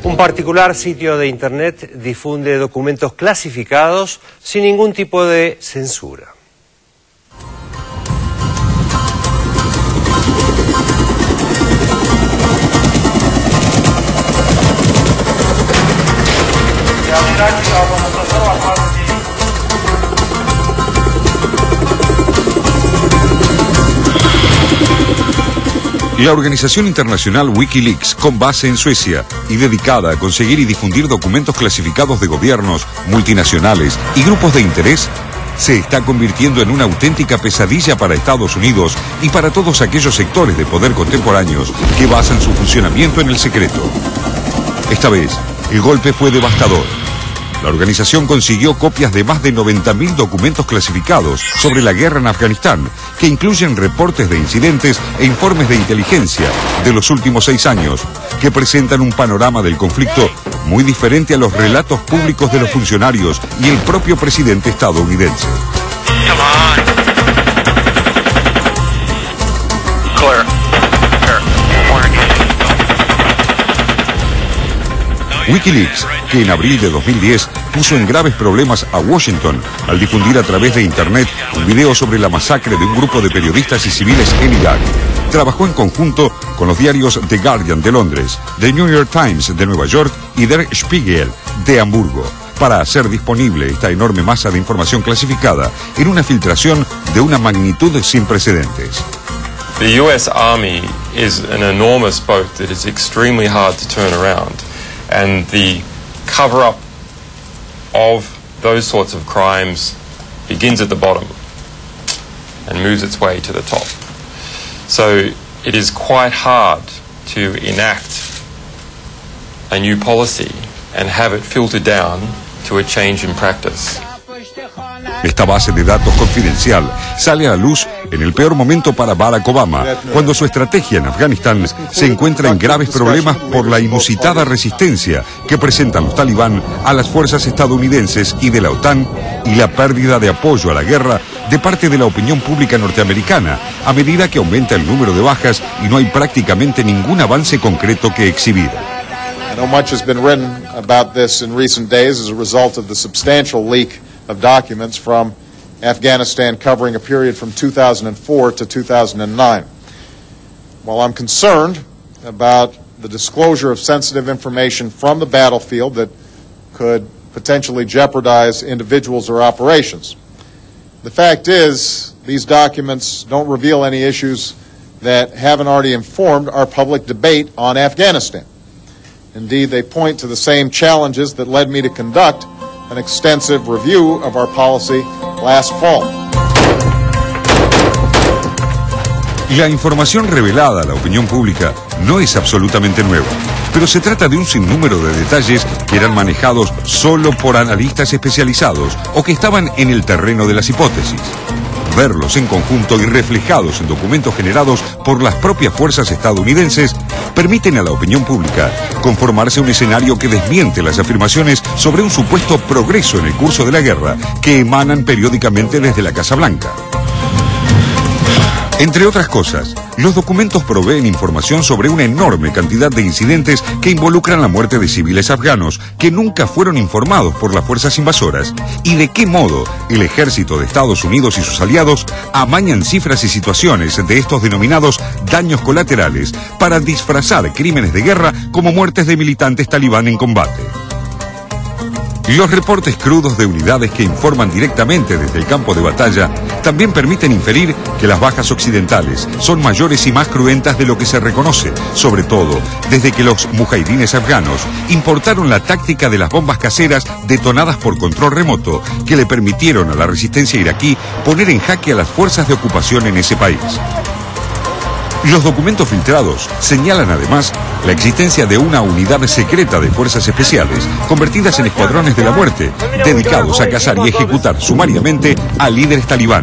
Un particular sitio de Internet difunde documentos clasificados sin ningún tipo de censura. La organización internacional Wikileaks, con base en Suecia y dedicada a conseguir y difundir documentos clasificados de gobiernos, multinacionales y grupos de interés, se está convirtiendo en una auténtica pesadilla para Estados Unidos y para todos aquellos sectores de poder contemporáneos que basan su funcionamiento en el secreto. Esta vez, el golpe fue devastador. La organización consiguió copias de más de 90.000 documentos clasificados sobre la guerra en Afganistán, que incluyen reportes de incidentes e informes de inteligencia de los últimos 6 años, que presentan un panorama del conflicto muy diferente a los relatos públicos de los funcionarios y el propio presidente estadounidense. Wikileaks, que en abril de 2010 puso en graves problemas a Washington al difundir a través de Internet un video sobre la masacre de un grupo de periodistas y civiles en Irak, trabajó en conjunto con los diarios The Guardian de Londres, The New York Times de Nueva York y Der Spiegel de Hamburgo, para hacer disponible esta enorme masa de información clasificada en una filtración de una magnitud sin precedentes. The US Army is an enormous boat that is extremely hard to turn around. And the cover-up of those sorts of crimes begins at the bottom and moves its way to the top. So it is quite hard to enact a new policy and have it filter down to a change in practice. Esta base de datos confidencial sale a la luz en el peor momento para Barack Obama, cuando su estrategia en Afganistán se encuentra en graves problemas por la inusitada resistencia que presentan los talibán a las fuerzas estadounidenses y de la OTAN y la pérdida de apoyo a la guerra de parte de la opinión pública norteamericana a medida que aumenta el número de bajas y no hay prácticamente ningún avance concreto que exhibir. I know much has been written about this in recent days as a result of the substantial leak of documents from Afghanistan covering a period from 2004 to 2009. While I'm concerned about the disclosure of sensitive information from the battlefield that could potentially jeopardize individuals or operations, the fact is these documents don't reveal any issues that haven't already informed our public debate on Afghanistan. Indeed, they point to the same challenges that led me to conduct an extensive review of our policy last fall. La información revelada a la opinión pública no es absolutamente nueva, pero se trata de un sinnúmero de detalles que eran manejados solo por analistas especializados o que estaban en el terreno de las hipótesis. Verlos en conjunto y reflejados en documentos generados por las propias fuerzas estadounidenses permiten a la opinión pública conformarse un escenario que desmiente las afirmaciones sobre un supuesto progreso en el curso de la guerra que emanan periódicamente desde la Casa Blanca. Entre otras cosas, los documentos proveen información sobre una enorme cantidad de incidentes que involucran la muerte de civiles afganos que nunca fueron informados por las fuerzas invasoras y de qué modo el ejército de Estados Unidos y sus aliados amañan cifras y situaciones de estos denominados daños colaterales para disfrazar crímenes de guerra como muertes de militantes talibán en combate. Los reportes crudos de unidades que informan directamente desde el campo de batalla también permiten inferir que las bajas occidentales son mayores y más cruentas de lo que se reconoce, sobre todo desde que los mujahidines afganos importaron la táctica de las bombas caseras detonadas por control remoto que le permitieron a la resistencia iraquí poner en jaque a las fuerzas de ocupación en ese país. Los documentos filtrados señalan además la existencia de una unidad secreta de fuerzas especiales, convertidas en escuadrones de la muerte, dedicados a cazar y ejecutar sumariamente a líderes talibán.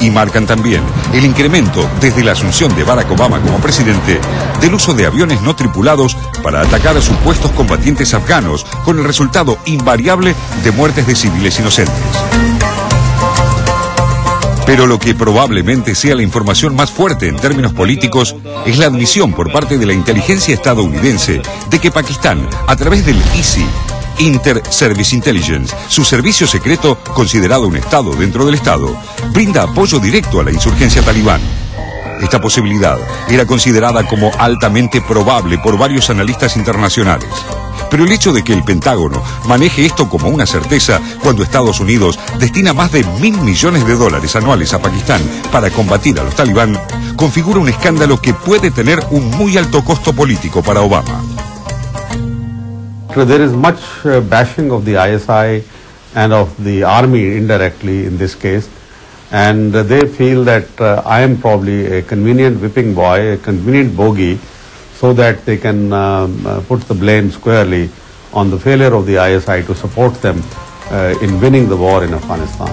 Y marcan también el incremento desde la asunción de Barack Obama como presidente del uso de aviones no tripulados para atacar a supuestos combatientes afganos, con el resultado invariable de muertes de civiles inocentes. Pero lo que probablemente sea la información más fuerte en términos políticos es la admisión por parte de la inteligencia estadounidense de que Pakistán, a través del ISI, Inter-Service Intelligence, su servicio secreto, considerado un Estado dentro del Estado, brinda apoyo directo a la insurgencia talibán. Esta posibilidad era considerada como altamente probable por varios analistas internacionales. Pero el hecho de que el Pentágono maneje esto como una certeza cuando Estados Unidos destina más de $1.000 millones anuales a Pakistán para combatir a los talibán, configura un escándalo que puede tener un muy alto costo político para Obama. There is much bashing of the ISI and of the army indirectly in this case, and they feel that I am probably a convenient whipping boy, a convenient bogey, so that they can put the blame squarely on the failure of the ISI to support them in winning the war in Afghanistan.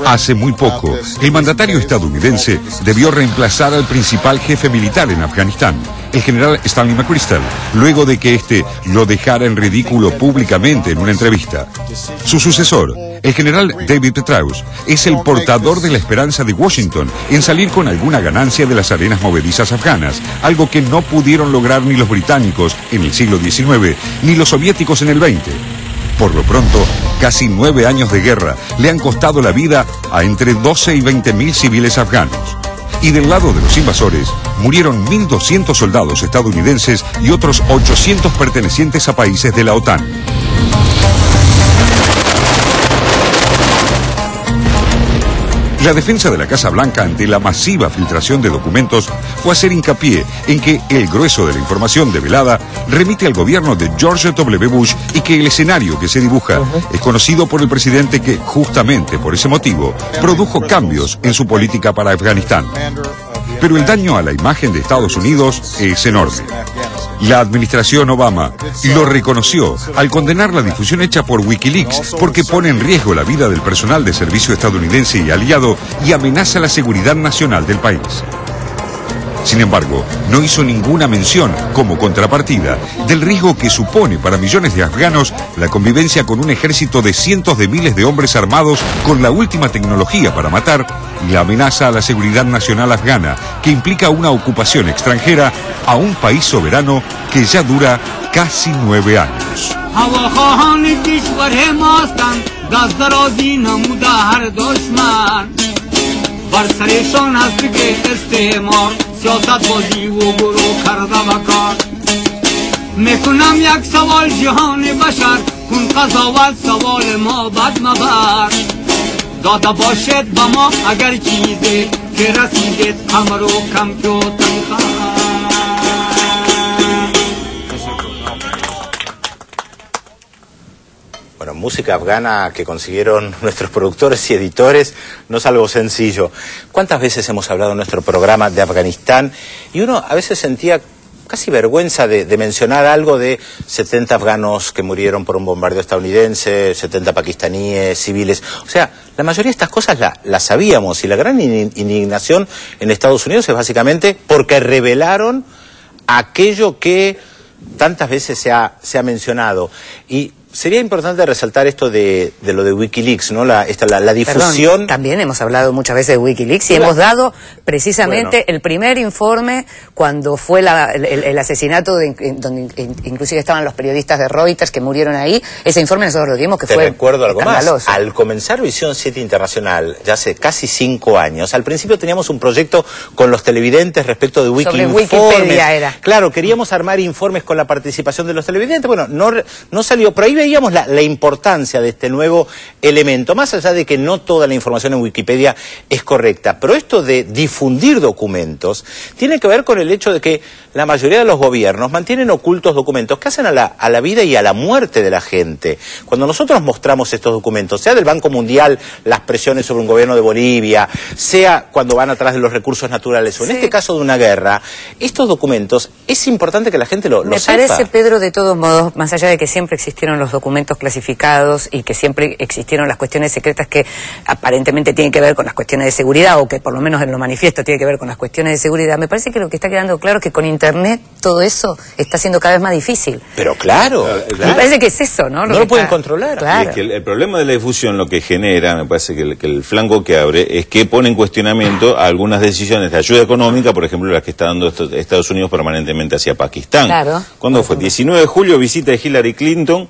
Hace muy poco, el mandatario estadounidense debió reemplazar al principal jefe militar en Afganistán, el general Stanley McChrystal, luego de que éste lo dejara en ridículo públicamente en una entrevista. Su sucesor, el general David Petraeus, es el portador de la esperanza de Washington en salir con alguna ganancia de las arenas movedizas afganas, algo que no pudieron lograr ni los británicos en el siglo XIX, ni los soviéticos en el XX. Por lo pronto, casi 9 años de guerra le han costado la vida a entre 12 y 20.000 civiles afganos. Y del lado de los invasores, murieron 1.200 soldados estadounidenses y otros 800 pertenecientes a países de la OTAN. La defensa de la Casa Blanca ante la masiva filtración de documentos fue hacer hincapié en que el grueso de la información develada remite al gobierno de George W. Bush y que el escenario que se dibuja es conocido por el presidente que, justamente por ese motivo, produjo cambios en su política para Afganistán. Pero el daño a la imagen de Estados Unidos es enorme. La administración Obama lo reconoció al condenar la difusión hecha por Wikileaks porque pone en riesgo la vida del personal de servicio estadounidense y aliado y amenaza la seguridad nacional del país. Sin embargo, no hizo ninguna mención, como contrapartida, del riesgo que supone para millones de afganos la convivencia con un ejército de cientos de miles de hombres armados con la última tecnología para matar y la amenaza a la seguridad nacional afgana, que implica una ocupación extranjera a un país soberano que ya dura casi 9 años. بر سرشان از که استعمار سیاست بازی و گروه کرده و کار میکنم یک سوال جهان بشر کن قضاوت سوال ما بد مبر داده باشد به ما اگر چیزی که رسیدید قمر و کمپیوتر Bueno, música afgana que consiguieron nuestros productores y editores no es algo sencillo. ¿Cuántas veces hemos hablado en nuestro programa de Afganistán? Y uno a veces sentía casi vergüenza de mencionar algo de 70 afganos que murieron por un bombardeo estadounidense, 70 pakistaníes, civiles. O sea, la mayoría de estas cosas las sabíamos y la gran indignación en Estados Unidos es básicamente porque revelaron aquello que tantas veces se ha mencionado. Y sería importante resaltar esto de lo de Wikileaks, ¿no? La difusión. Perdón, también hemos hablado muchas veces de Wikileaks y hemos dado precisamente el primer informe cuando fue el asesinato donde inclusive estaban los periodistas de Reuters que murieron ahí. Ese informe nosotros lo dimos que fue escandaloso. Te recuerdo algo más. Al comenzar Visión 7 Internacional, ya hace casi 5 años, al principio teníamos un proyecto con los televidentes respecto de Wikipedia era. Claro, queríamos armar informes con la participación de los televidentes. Bueno, no salió, pero ahí veíamos la importancia de este nuevo elemento, más allá de que no toda la información en Wikipedia es correcta, pero esto de difundir documentos tiene que ver con el hecho de que la mayoría de los gobiernos mantienen ocultos documentos que hacen a la vida y a la muerte de la gente. Cuando nosotros mostramos estos documentos, sea del Banco Mundial, las presiones sobre un gobierno de Bolivia, sea cuando van atrás de los recursos naturales, o en este caso de una guerra, estos documentos es importante que la gente lo sepa. Me parece, Pedro, de todos modos, más allá de que siempre existieron los documentos clasificados y que siempre existieron las cuestiones secretas que aparentemente tienen que ver con las cuestiones de seguridad, o que por lo menos en lo manifiesto tiene que ver con las cuestiones de seguridad, me parece que lo que está quedando claro es que con Internet todo eso está siendo cada vez más difícil. Pero claro. Me parece que es eso, ¿no? No lo pueden controlar. Claro. Y es que el problema de la difusión lo que genera, me parece que el flanco que abre, es que pone en cuestionamiento algunas decisiones de ayuda económica, por ejemplo, las que está dando Estados Unidos permanentemente hacia Pakistán. Claro. ¿Cuándo fue? 19 de julio, visita de Hillary Clinton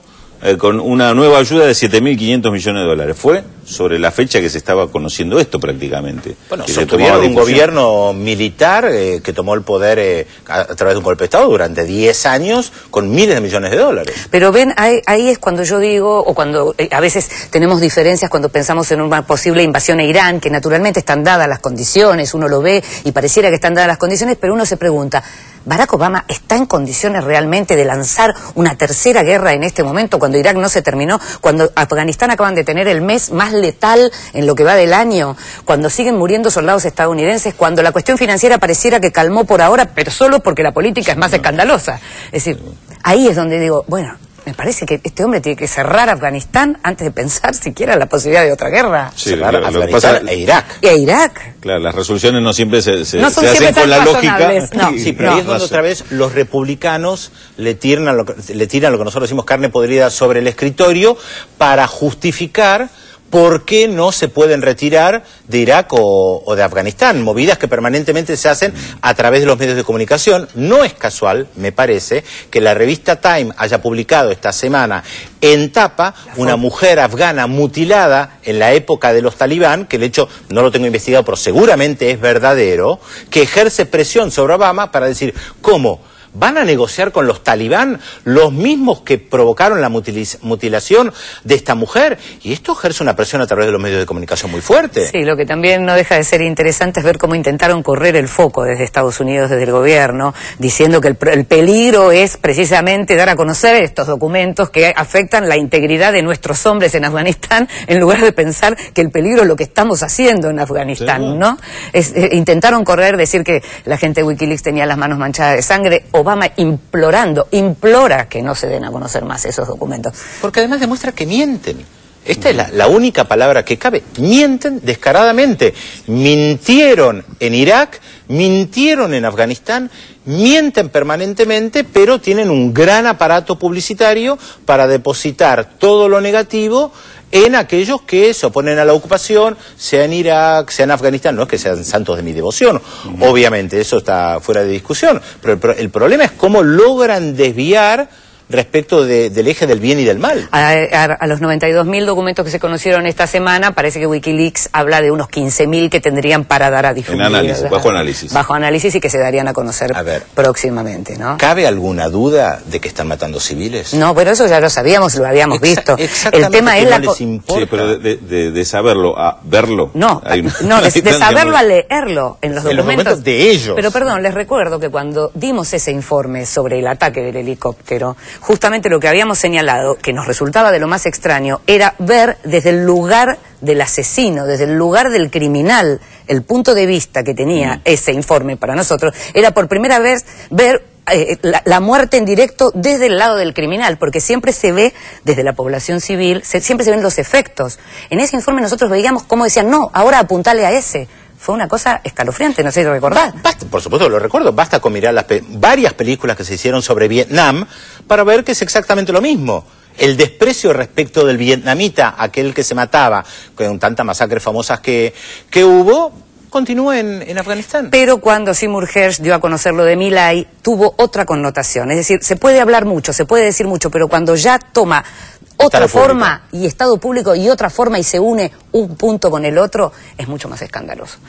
con una nueva ayuda de 7.500 millones de dólares. Fue sobre la fecha que se estaba conociendo esto prácticamente. Bueno, sostuvieron un gobierno militar que tomó el poder a través de un golpe de Estado durante 10 años con miles de millones de dólares. Pero ven, ahí es cuando yo digo, o cuando a veces tenemos diferencias cuando pensamos en una posible invasión a Irán, que naturalmente están dadas las condiciones, uno lo ve y pareciera que están dadas las condiciones, pero uno se pregunta, ¿Barack Obama está en condiciones realmente de lanzar una tercera guerra en este momento, cuando Irak no se terminó, cuando Afganistán acaban de tener el mes más letal en lo que va del año, cuando siguen muriendo soldados estadounidenses, cuando la cuestión financiera pareciera que calmó por ahora, pero solo porque la política es más escandalosa? Es decir, ahí es donde digo, bueno, me parece que este hombre tiene que cerrar Afganistán antes de pensar siquiera en la posibilidad de otra guerra. Sí, cerrar Afganistán e Irak. Y a Irak. Claro, las resoluciones no siempre se no son hacen siempre con la lógica. No. Sí, pero ahí es donde otra vez los republicanos le tiran lo que nosotros decimos carne podrida sobre el escritorio para justificar por qué no se pueden retirar de Irak o de Afganistán, movidas que permanentemente se hacen a través de los medios de comunicación. No es casual, me parece, que la revista Time haya publicado esta semana en tapa una mujer afgana mutilada en la época de los talibán, que el hecho no lo tengo investigado, pero seguramente es verdadero, que ejerce presión sobre Obama para decir, ¿cómo? ¿Van a negociar con los talibán, los mismos que provocaron la mutilación de esta mujer? Y esto ejerce una presión a través de los medios de comunicación muy fuerte. Sí, lo que también no deja de ser interesante es ver cómo intentaron correr el foco desde Estados Unidos, desde el gobierno, diciendo que el peligro es precisamente dar a conocer estos documentos que afectan la integridad de nuestros hombres en Afganistán, en lugar de pensar que el peligro es lo que estamos haciendo en Afganistán, ¿no? Intentaron correr, decir que la gente de Wikileaks tenía las manos manchadas de sangre. Obama implora que no se den a conocer más esos documentos. Porque además demuestra que mienten. Esta es la única palabra que cabe. Mienten descaradamente. Mintieron en Irak, mintieron en Afganistán, mienten permanentemente, pero tienen un gran aparato publicitario para depositar todo lo negativo en aquellos que se oponen a la ocupación, sea en Irak, sea en Afganistán. No es que sean santos de mi devoción, obviamente, eso está fuera de discusión, pero el problema es cómo logran desviar respecto del eje del bien y del mal. A los 92.000 documentos que se conocieron esta semana, parece que Wikileaks habla de unos 15.000 que tendrían para dar a difundir. En análisis, bajo análisis. Bajo análisis y que se darían a conocer próximamente, ¿no? ¿Cabe alguna duda de que están matando civiles? No, pero eso ya lo sabíamos, lo habíamos visto. Exactamente. El tema es no les importa. Sí, pero de saberlo a verlo. No, de saberlo a leerlo en los documentos de ellos. Pero perdón, les recuerdo que cuando dimos ese informe sobre el ataque del helicóptero, justamente lo que habíamos señalado, que nos resultaba de lo más extraño, era ver desde el lugar del asesino, desde el lugar del criminal, el punto de vista que tenía ese informe para nosotros, era por primera vez ver la muerte en directo desde el lado del criminal, porque siempre se ve desde la población civil, siempre se ven los efectos. En ese informe nosotros veíamos cómo decían, no, ahora apuntale a ese. Fue una cosa escalofriante, no sé si lo recordás. Por supuesto lo recuerdo, basta con mirar varias películas que se hicieron sobre Vietnam para ver que es exactamente lo mismo. El desprecio respecto del vietnamita, aquel que se mataba, con tantas masacres famosas que hubo, continúa en Afganistán. Pero cuando Seymour Hersh dio a conocer lo de My Lai, tuvo otra connotación. Es decir, se puede hablar mucho, se puede decir mucho, pero cuando ya toma otra forma y Estado público y otra forma y se une un punto con el otro, es mucho más escandaloso.